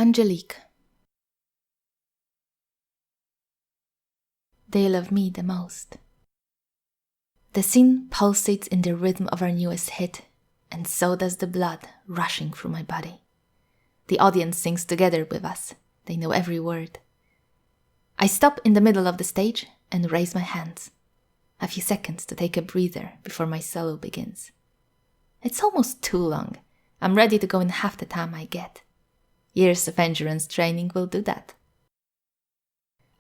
Angelique. They love me the most. The scene pulsates in the rhythm of our newest hit, and so does the blood rushing through my body. The audience sings together with us. They know every word. I stop in the middle of the stage and raise my hands. A few seconds to take a breather before my solo begins. It's almost too long. I'm ready to go in half the time I get. Years of endurance training will do that.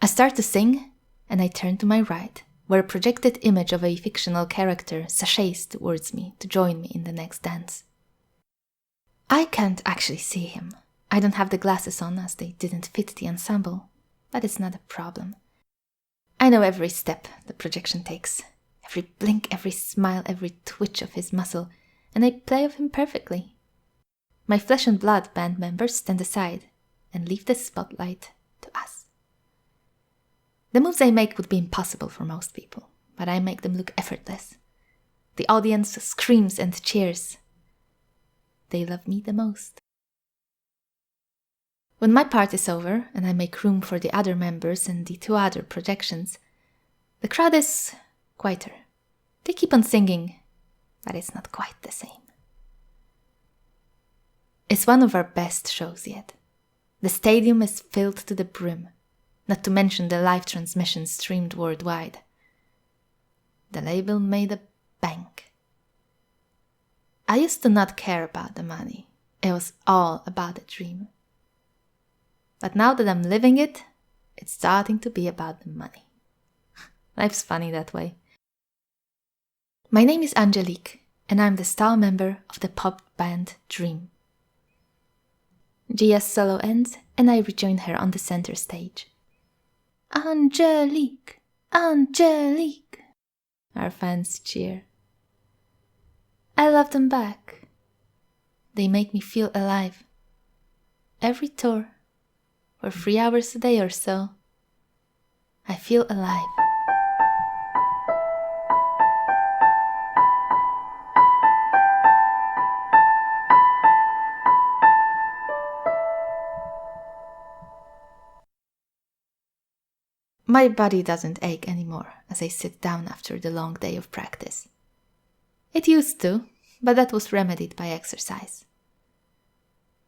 I start to sing, and I turn to my right, where a projected image of a fictional character sashays towards me to join me in the next dance. I can't actually see him. I don't have the glasses on as they didn't fit the ensemble, but it's not a problem. I know every step the projection takes, every blink, every smile, every twitch of his muscle, and I play of him perfectly. My flesh and blood band members stand aside and leave the spotlight to us. The moves I make would be impossible for most people, but I make them look effortless. The audience screams and cheers. They love me the most. When my part is over and I make room for the other members and the 2 other projections, the crowd is quieter. They keep on singing, but it's not quite the same. It's one of our best shows yet. The stadium is filled to the brim, not to mention the live transmission streamed worldwide. The label made a bank. I used to not care about the money. It was all about the dream. But now that I'm living it, it's starting to be about the money. Life's funny that way. My name is Angelique, and I'm the star member of the pop band Dream. Gia's solo ends, and I rejoin her on the center stage. Angelique, Angelique, our fans cheer. I love them back. They make me feel alive. Every tour, for 3 hours a day or so, I feel alive. My body doesn't ache anymore as I sit down after the long day of practice. It used to, but that was remedied by exercise.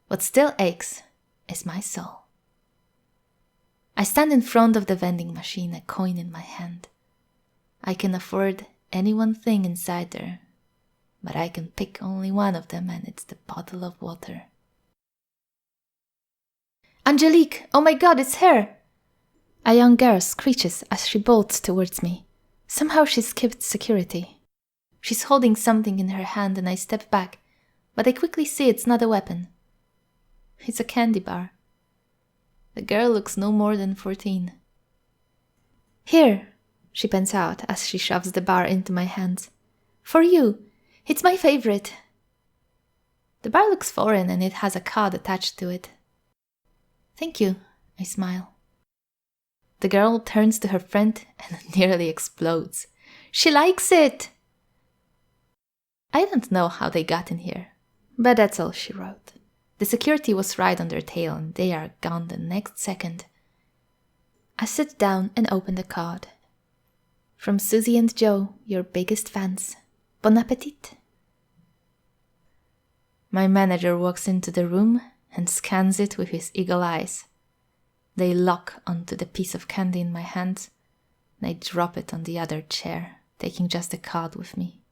What still aches is my soul. I stand in front of the vending machine, a coin in my hand. I can afford any one thing inside there, but I can pick only one of them, and it's the bottle of water. Angelique! Oh my God, it's her! A young girl screeches as she bolts towards me. Somehow she skipped security. She's holding something in her hand and I step back, but I quickly see it's not a weapon. It's a candy bar. The girl looks no more than 14. Here, she pants out as she shoves the bar into my hands. For you! It's my favorite! The bar looks foreign and it has a card attached to it. Thank you, I smile. The girl turns to her friend and nearly explodes. She likes it! I don't know how they got in here, but that's all she wrote. The security was right on their tail and they are gone the next second. I sit down and open the card. From Susie and Joe, your biggest fans. Bon appetit! My manager walks into the room and scans it with his eagle eyes. They lock onto the piece of candy in my hand, and I drop it on the other chair, taking just the card with me.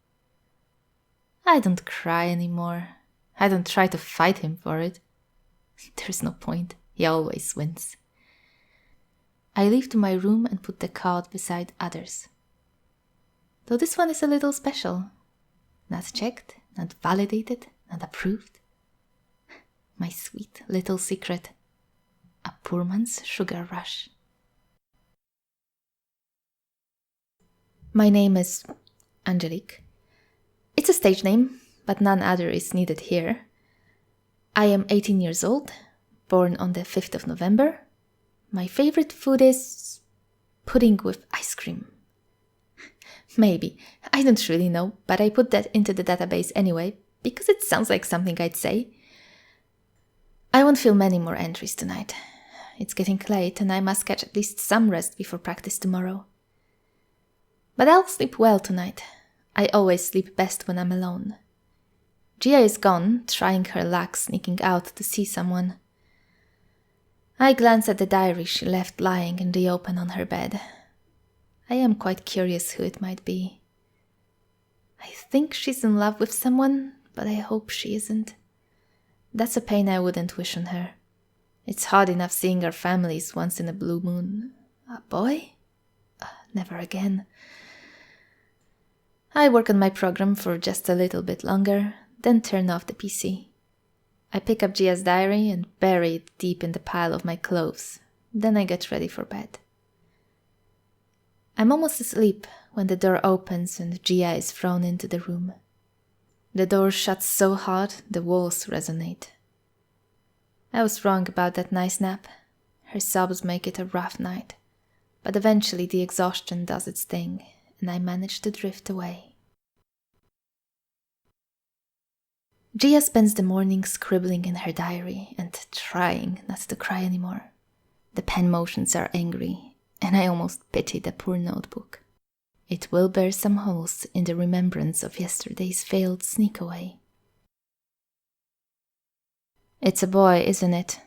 I don't cry anymore. I don't try to fight him for it. There's no point. He always wins. I leave to my room and put the card beside others. Though this one is a little special. Not checked, not validated, not approved. My sweet little secret. A poor man's sugar rush. My name is Angelique. It's a stage name, but none other is needed here. I am 18 years old, born on the 5th of November. My favorite food is pudding with ice cream. Maybe, I don't really know, but I put that into the database anyway, because it sounds like something I'd say. I won't film many more entries tonight. It's getting late and I must catch at least some rest before practice tomorrow. But I'll sleep well tonight. I always sleep best when I'm alone. Gia is gone, trying her luck sneaking out to see someone. I glance at the diary she left lying in the open on her bed. I am quite curious who it might be. I think she's in love with someone, but I hope she isn't. That's a pain I wouldn't wish on her. It's hard enough seeing our families once in a blue moon. A boy? Never again. I work on my program for just a little bit longer, then turn off the PC. I pick up Gia's diary and bury it deep in the pile of my clothes. Then I get ready for bed. I'm almost asleep when the door opens and Gia is thrown into the room. The door shuts so hard the walls resonate. I was wrong about that nice nap. Her sobs make it a rough night, but eventually the exhaustion does its thing, and I manage to drift away. Gia spends the morning scribbling in her diary and trying not to cry anymore. The pen motions are angry, and I almost pity the poor notebook. It will bear some holes in the remembrance of yesterday's failed sneak away. It's a boy, isn't it?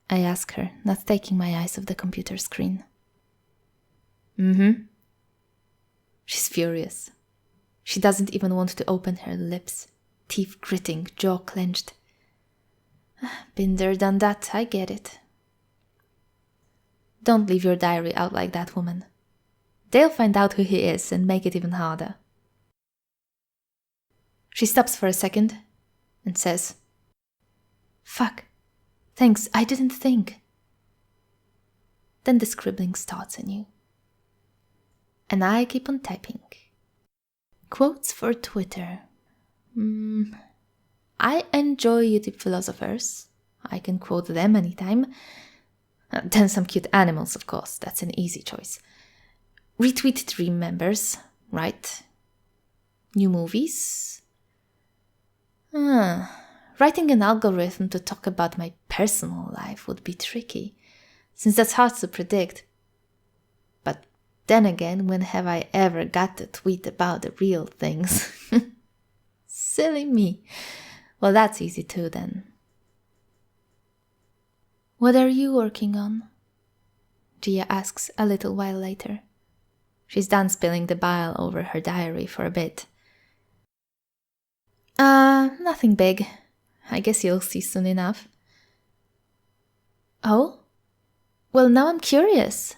I ask her, not taking my eyes off the computer screen. Mm-hmm. She's furious. She doesn't even want to open her lips, teeth gritting, jaw clenched. Been there, done that, I get it. Don't leave your diary out like that, woman. They'll find out who he is and make it even harder. She stops for a second and says, Fuck. Thanks, I didn't think. Then the scribbling starts anew. And I keep on typing. Quotes for Twitter. I enjoy YouTube philosophers. I can quote them anytime. Then some cute animals, of course. That's an easy choice. Retweet Dream members, right? New movies? Writing an algorithm to talk about my personal life would be tricky, since that's hard to predict. But then again, when have I ever got to tweet about the real things? Silly me. Well, that's easy too then. What are you working on? Gia asks a little while later. She's done spilling the bile over her diary for a bit. Nothing big. I guess you'll see soon enough. Oh? Well, now I'm curious.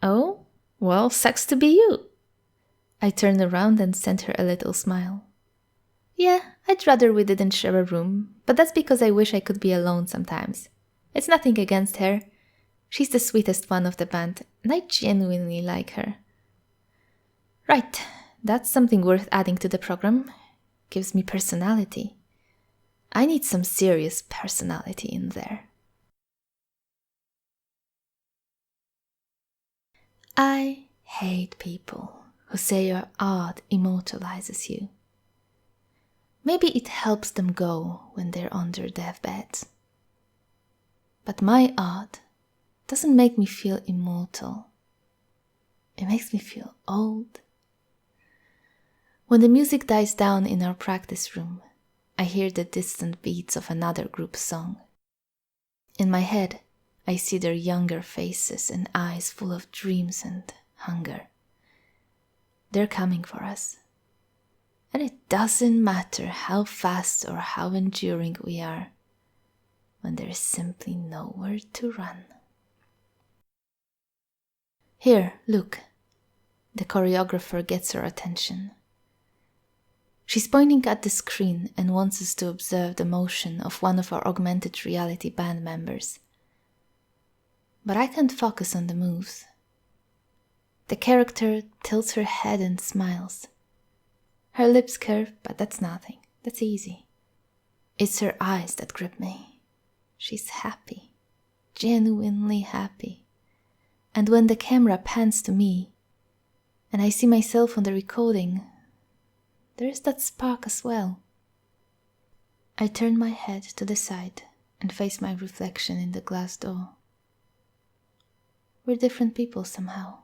Oh? Well, sucks to be you. I turned around and sent her a little smile. Yeah, I'd rather we didn't share a room, but that's because I wish I could be alone sometimes. It's nothing against her. She's the sweetest one of the band, and I genuinely like her. Right, that's something worth adding to the program. Gives me personality. I need some serious personality in there. I hate people who say your art immortalizes you. Maybe it helps them go when they're on their deathbeds. But my art doesn't make me feel immortal. It makes me feel old. When the music dies down in our practice room, I hear the distant beats of another group song. In my head, I see their younger faces and eyes full of dreams and hunger. They're coming for us. And it doesn't matter how fast or how enduring we are, when there is simply nowhere to run. Here, look. The choreographer gets our attention. She's pointing at the screen and wants us to observe the motion of one of our augmented reality band members. But I can't focus on the moves. The character tilts her head and smiles. Her lips curve, but that's nothing. That's easy. It's her eyes that grip me. She's happy. Genuinely happy. And when the camera pans to me, and I see myself on the recording, there is that spark as well. I turn my head to the side and face my reflection in the glass door. We're different people somehow.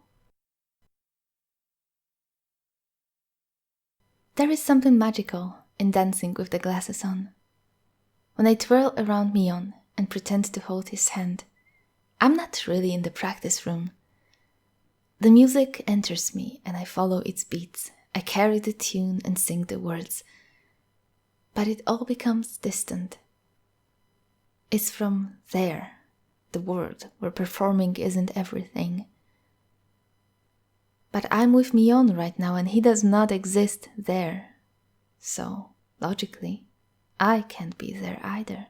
There is something magical in dancing with the glasses on. When I twirl around Mion and pretend to hold his hand, I'm not really in the practice room. The music enters me and I follow its beats. I carry the tune and sing the words. But it all becomes distant. It's from there, the world where performing isn't everything. But I'm with Mion right now and he does not exist there. So, logically, I can't be there either.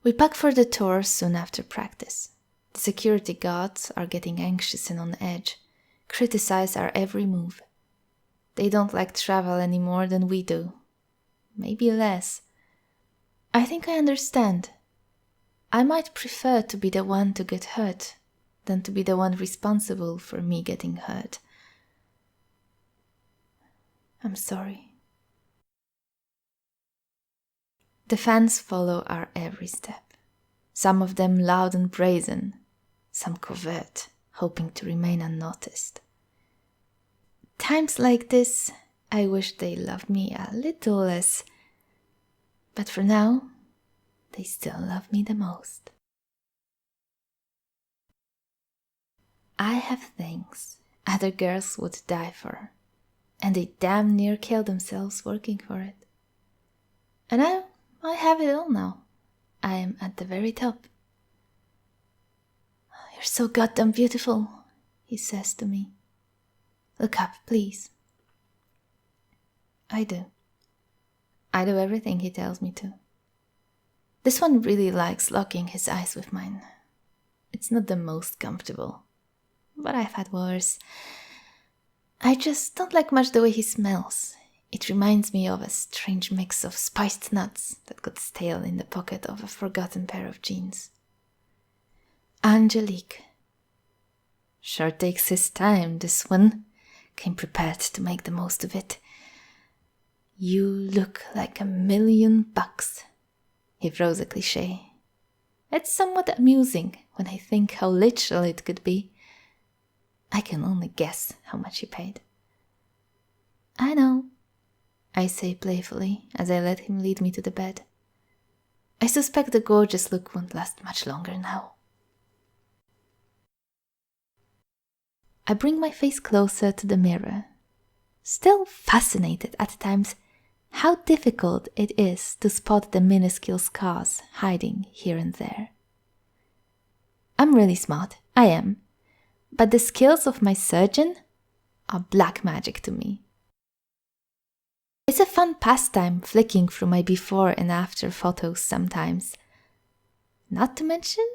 We pack for the tour soon after practice. The security guards are getting anxious and on edge, criticize our every move. They don't like travel any more than we do. Maybe less. I think I understand. I might prefer to be the one to get hurt than to be the one responsible for me getting hurt. I'm sorry. The fans follow our every step. Some of them loud and brazen, some covert, hoping to remain unnoticed. Times like this, I wish they loved me a little less, but for now, they still love me the most. I have things other girls would die for, and they damn near kill themselves working for it. And I have it all now. I am at the very top. You're so goddamn beautiful, he says to me. Look up, please. I do. I do everything he tells me to. This one really likes locking his eyes with mine. It's not the most comfortable, but I've had worse. I just don't like much the way he smells. It reminds me of a strange mix of spiced nuts that got stale in the pocket of a forgotten pair of jeans. Angelique. Sure takes his time, this one. Came prepared to make the most of it. You look like $1,000,000. He throws a cliché. It's somewhat amusing when I think how literal it could be. I can only guess how much he paid. I know, I say playfully as I let him lead me to the bed. I suspect the gorgeous look won't last much longer now. I bring my face closer to the mirror, still fascinated at times how difficult it is to spot the minuscule scars hiding here and there. I'm really smart, I am, but the skills of my surgeon are black magic to me. It's a fun pastime flicking through my before and after photos sometimes. Not to mention,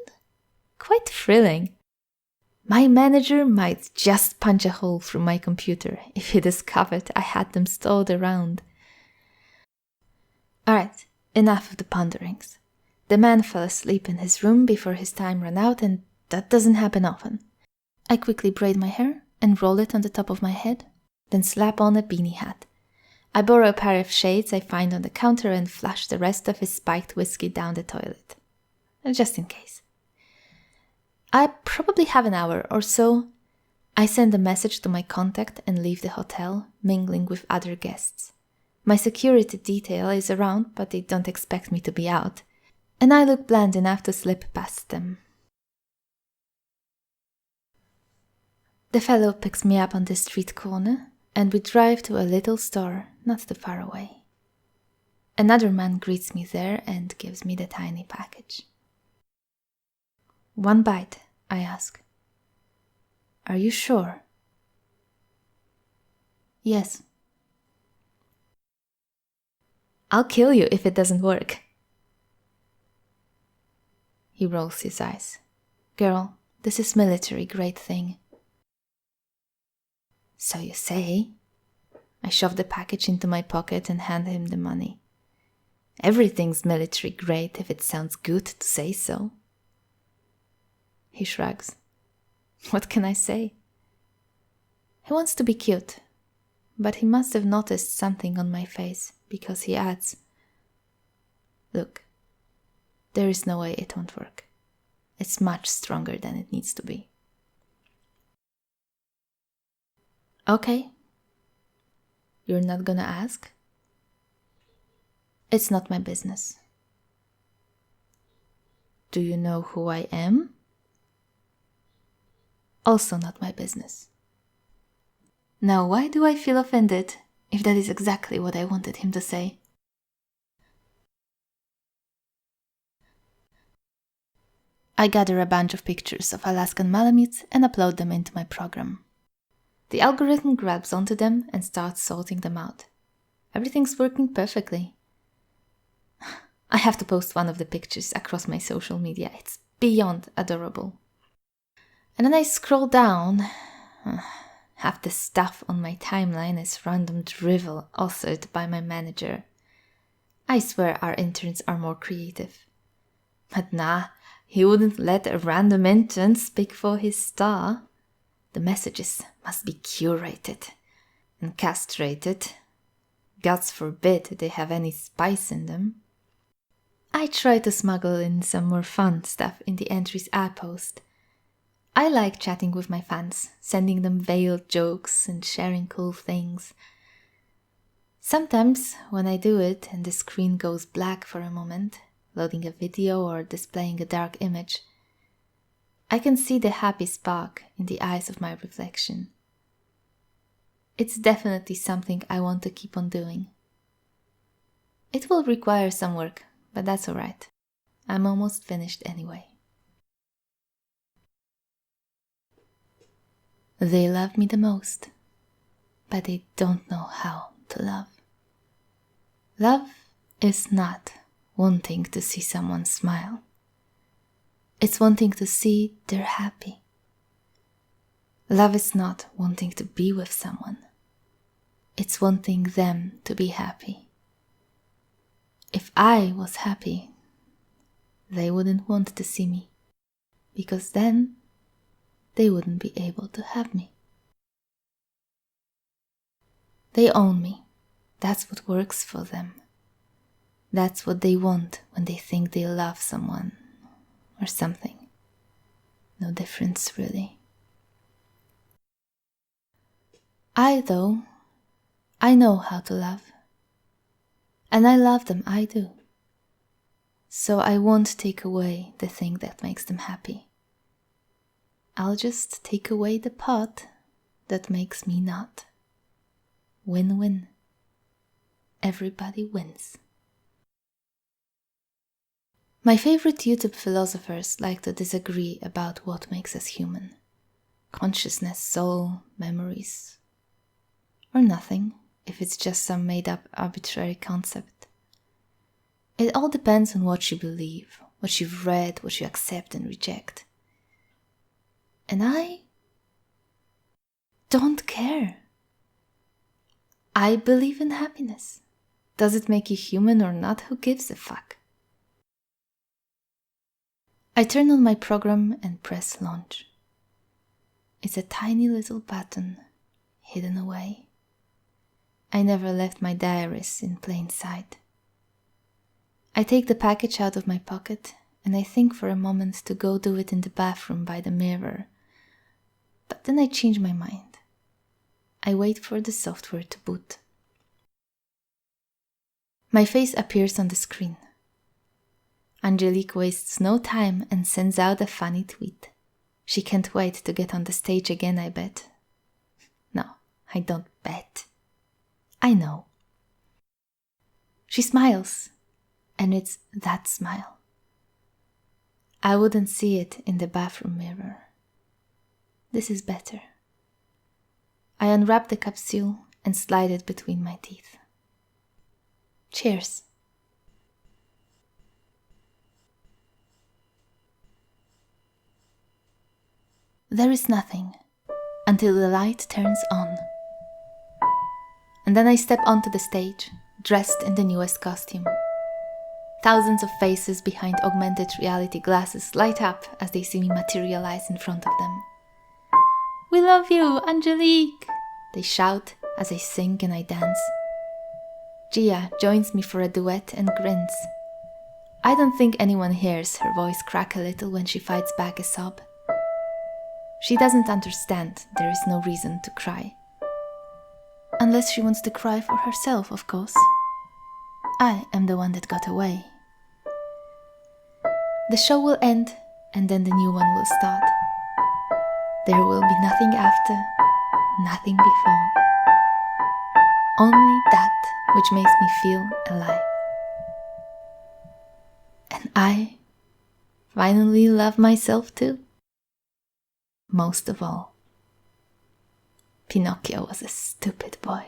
quite thrilling. My manager might just punch a hole through my computer if he discovered I had them stored around. Alright, enough of the ponderings. The man fell asleep in his room before his time ran out, and that doesn't happen often. I quickly braid my hair and roll it on the top of my head, then slap on a beanie hat. I borrow a pair of shades I find on the counter and flush the rest of his spiked whiskey down the toilet. Just in case. I probably have an hour or so. I send a message to my contact and leave the hotel, mingling with other guests. My security detail is around, but they don't expect me to be out, and I look bland enough to slip past them. The fellow picks me up on the street corner, and we drive to a little store not too far away. Another man greets me there and gives me the tiny package. One bite, I ask. Are you sure? Yes. I'll kill you if it doesn't work. He rolls his eyes. Girl, this is military-grade thing. So you say? I shove the package into my pocket and hand him the money. Everything's military-grade if it sounds good to say so. He shrugs. What can I say? He wants to be cute, but he must have noticed something on my face because he adds, "Look, there is no way it won't work. It's much stronger than it needs to be." Okay. You're not gonna ask? It's not my business. Do you know who I am? Also not my business. Now, why do I feel offended if that is exactly what I wanted him to say? I gather a bunch of pictures of Alaskan Malamutes and upload them into my program. The algorithm grabs onto them and starts sorting them out. Everything's working perfectly. I have to post one of the pictures across my social media. It's beyond adorable. And then I scroll down. Half the stuff on my timeline is random drivel authored by my manager. I swear our interns are more creative. But nah, he wouldn't let a random intern speak for his star. The messages must be curated and castrated. Gods forbid they have any spice in them. I try to smuggle in some more fun stuff in the entries I post. I like chatting with my fans, sending them veiled jokes and sharing cool things. Sometimes when I do it and the screen goes black for a moment, loading a video or displaying a dark image, I can see the happy spark in the eyes of my reflection. It's definitely something I want to keep on doing. It will require some work, but that's alright. I'm almost finished anyway. They love me the most, but they don't know how to love. Love is not wanting to see someone smile. It's wanting to see they're happy. Love is not wanting to be with someone. It's wanting them to be happy. If I was happy, they wouldn't want to see me, because then they wouldn't be able to have me. They own me. That's what works for them. That's what they want when they think they love someone or something. No difference, really. I know how to love. And I love them, I do. So I won't take away the thing that makes them happy. I'll just take away the part that makes me not. Win-win. Everybody wins. My favorite YouTube philosophers like to disagree about what makes us human. Consciousness, soul, memories, or nothing, if it's just some made-up arbitrary concept. It all depends on what you believe, what you've read, what you accept and reject. And I don't care. I believe in happiness. Does it make you human or not? Who gives a fuck? I turn on my program and press launch. It's a tiny little button hidden away. I never left my diaries in plain sight. I take the package out of my pocket and I think for a moment to go do it in the bathroom by the mirror. But then I change my mind. I wait for the software to boot. My face appears on the screen. Angelique wastes no time and sends out a funny tweet. She can't wait to get on the stage again, I bet. No, I don't bet. I know. She smiles, and it's that smile. I wouldn't see it in the bathroom mirror. This is better. I unwrap the capsule and slide it between my teeth. Cheers. There is nothing until the light turns on. And then I step onto the stage, dressed in the newest costume. Thousands of faces behind augmented reality glasses light up as they see me materialize in front of them. "We love you, Angelique!" they shout as I sing and I dance. Gia joins me for a duet and grins. I don't think anyone hears her voice crack a little when she fights back a sob. She doesn't understand there is no reason to cry. Unless she wants to cry for herself, of course. I am the one that got away. The show will end, and then the new one will start. There will be nothing after, nothing before. Only that which makes me feel alive. And I finally love myself too. Most of all, Pinocchio was a stupid boy.